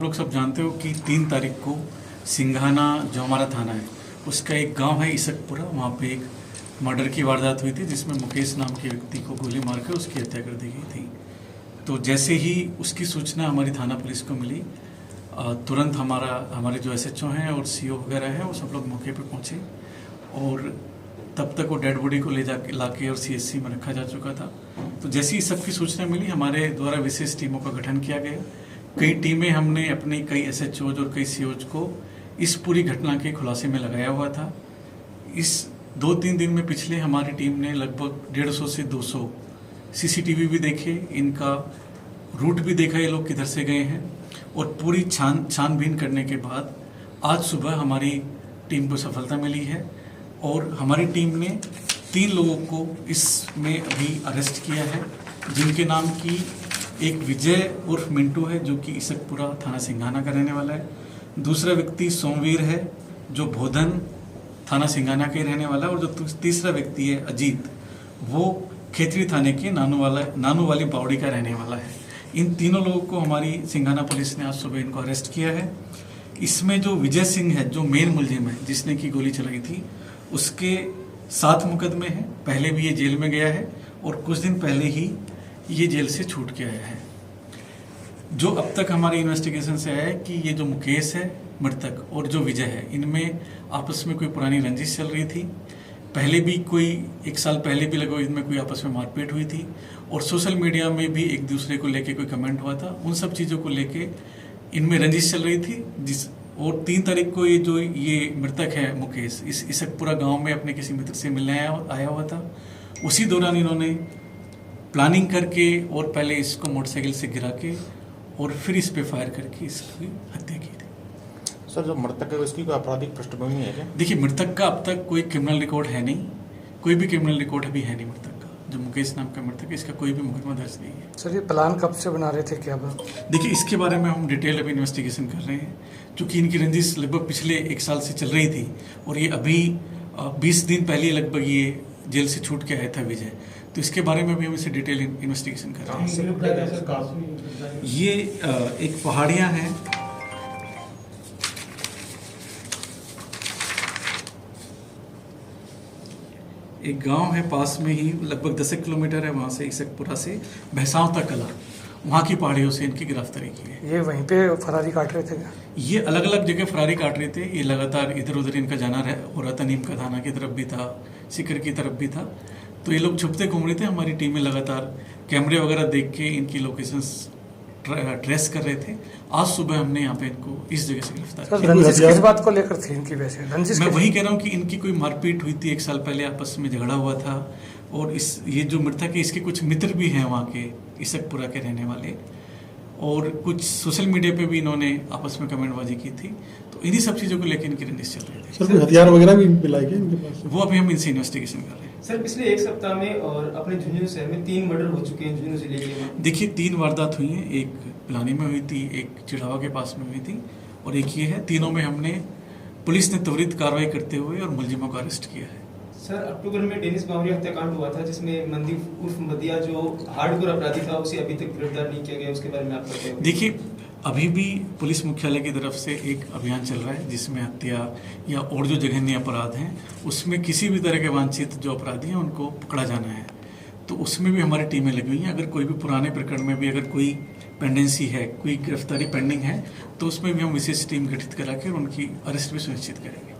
लोग सब जानते हो कि 3 तारीख को सिंघाना जो हमारा थाना है उसका एक गांव है इसकपुरा, वहाँ पे एक मर्डर की वारदात हुई थी जिसमें मुकेश नाम के व्यक्ति को गोली मारकर उसकी हत्या कर दी गई थी। तो जैसे ही उसकी सूचना हमारी थाना पुलिस को मिली, तुरंत हमारे जो एसएचओ हैं और सीओ वगैरह है वो सब लोग मौके पर पहुँचे और तब तक वो डेड बॉडी को लाके और सीएचसी में रखा जा चुका था। तो जैसे ही सबकी सूचना मिली, हमारे द्वारा विशेष टीमों का गठन किया गया। कई टीमें हमने अपने कई एसएचओज और कई सीओज को इस पूरी घटना के खुलासे में लगाया हुआ था। इस 2-3 दिन में पिछले हमारी टीम ने लगभग 150 से 200 सीसीटीवी भी देखे, इनका रूट भी देखा, ये लोग किधर से गए हैं, और पूरी छानबीन करने के बाद आज सुबह हमारी टीम को सफलता मिली है और हमारी टीम ने 3 लोगों को इसमें अभी अरेस्ट किया है, जिनके नाम की एक विजय उर्फ मिंटू है जो कि इसकपुरा थाना सिंघाना का रहने वाला है। दूसरा व्यक्ति सोमवीर है जो भोधन थाना सिंघाना के रहने वाला है, और जो तीसरा व्यक्ति है अजीत, वो खेतरी थाने के नानू वाली बावड़ी का रहने वाला है। इन तीनों लोगों को हमारी सिंघाना पुलिस ने आज सुबह इनको अरेस्ट किया है। इसमें जो विजय सिंह है जो मेन मुलजिम है जिसने की गोली चलाई थी, उसके 7 मुकदमे हैं, पहले भी ये जेल में गया है और कुछ दिन पहले ही ये जेल से छूट के आया है। जो अब तक हमारी इन्वेस्टिगेशन से आया है कि ये जो मुकेश है मृतक और जो विजय है, इनमें आपस में कोई पुरानी रंजिश चल रही थी। पहले भी कोई 1 साल पहले भी लगभग इनमें कोई आपस में मारपीट हुई थी और सोशल मीडिया में भी एक दूसरे को लेके कोई कमेंट हुआ था। उन सब चीज़ों को लेके इनमें रंजिश चल रही थी। और 3 तारीख को ये मृतक है मुकेश इस इसकपुरा गाँव में अपने किसी मित्र से मिलने आया हुआ था। उसी दौरान इन्होंने प्लानिंग करके और पहले इसको मोटरसाइकिल से गिरा के और फिर इस पे फायर करके इसकी हत्या की थी। सर, जो मृतक है उसकी कोई आपराधिक पृष्ठभूमि है क्या? देखिए, मृतक का अब तक कोई क्रिमिनल रिकॉर्ड है नहीं, कोई भी क्रिमिनल रिकॉर्ड अभी है नहीं मृतक का। जो मुकेश नाम का मृतक है, इसका कोई भी मुकदमा दर्ज नहीं है। सर, ये प्लान कब से बना रहे थे क्या बात? देखिए, इसके बारे में हम डिटेल अभी इन्वेस्टिगेशन कर रहे हैं, क्योंकि इनकी रंजिश लगभग पिछले 1 साल से चल रही थी और ये अभी 20 दिन पहले लगभग ये जेल से छूट के आया था विजय। तो इसके बारे में भी हम इसे डिटेल इन्वेस्टिगेशन कर रहे हैं। ये एक पहाड़ियाँ हैं, एक गांव है पास में ही, लगभग 10 किलोमीटर है वहाँ से, इसकपुरा से भैंसाव तक कला, वहाँ की पहाड़ियों से इनकी गिरफ्तारी की है। ये वहीं पे फरारी काट रहे थे क्या? ये अलग अलग जगह फरारी काट रहे थे। ये लगातार इधर उधर इनका जाना हो रहा था, नीम का थाना की तरफ भी था, सिकर की तरफ भी था। तो ये लोग छुपते घूम रहे थे। हमारी टीमें लगातार कैमरे वगैरह देख के इनकी लोकेशंस ट्रेस कर रहे थे। आज सुबह हमने यहाँ पे इनको इस जगह से गिरफ्तार किया। रंजिश किस बात को लेकर थी इनकी? वैसे रंजिश मैं वही कह रहा हूँ कि इनकी कोई मारपीट हुई थी, 1 साल पहले आपस में झगड़ा हुआ था, और ये जो मृतक है इसके कुछ मित्र भी हैं वहाँ के इसकपुरा के रहने वाले, और कुछ सोशल मीडिया पे भी इन्होंने आपस में कमेंटबाजी की थी। तो इन्हीं सब चीज़ों को लेकर इनकी रंजिश चल रही थी। सर, कोई हथियार वगैरह भी मिला है क्या इनके पास? वो अभी हम इनसे इन्वेस्टिगेशन कर रहे हैं। सर, पिछले 1 सप्ताह में और अपने झुंझुनू शहर में 3 मर्डर हो चुके हैं झुंझुनू जिले के। देखिए, 3 वारदात हुई हैं, एक पिलानी में हुई थी, एक चिड़ावा के पास में हुई थी और एक ये है। तीनों में हमने पुलिस ने त्वरित कार्रवाई करते हुए और मुलजिमों को अरेस्ट किया है। सर, अक्टूबर में डेनिस बावरी हत्याकांड हुआ था जिसमें मनदीप उर्फ मदिया जो हार्डकोर अपराधी था उसे अभी तक गिरफ्तार नहीं किया गया, उसके बारे में आप बताइए। देखिए, अभी भी पुलिस मुख्यालय की तरफ से एक अभियान चल रहा है जिसमें हत्या या और जो जघन्य अपराध हैं उसमें किसी भी तरह के वांछित जो अपराधी हैं उनको पकड़ा जाना है। तो उसमें भी हमारी टीमें लगी हुई हैं। अगर कोई भी पुराने प्रकरण में भी अगर कोई पेंडेंसी है, कोई गिरफ्तारी पेंडिंग है, तो उसमें भी हम विशेष टीम गठित करा के उनकी अरेस्ट भी सुनिश्चित करेंगे।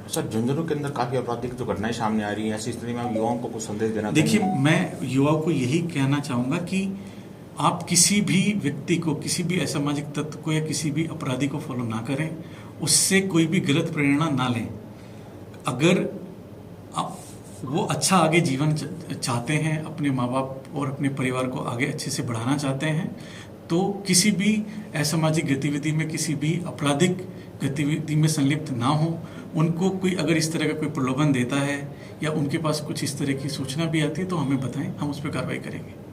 सर, झुंझुनू के अंदर काफी आपराधिक जो घटनाएं सामने आ रही हैं, ऐसी स्थिति में आप युवाओं को कुछ संदेश देना? देखिए, मैं युवाओं को यही कहना चाहूँगा कि आप किसी भी व्यक्ति को, किसी भी असामाजिक तत्व को या किसी भी अपराधी को फॉलो ना करें, उससे कोई भी गलत प्रेरणा ना लें। अगर आप वो अच्छा आगे जीवन चाहते हैं, अपने माँ बाप और अपने परिवार को आगे अच्छे से बढ़ाना चाहते हैं, तो किसी भी असामाजिक गतिविधि में, किसी भी आपराधिक गतिविधि में संलिप्त ना हो। उनको कोई अगर इस तरह का कोई प्रलोभन देता है या उनके पास कुछ इस तरह की सूचना भी आती है तो हमें बताएं, हम उस पर कार्रवाई करेंगे।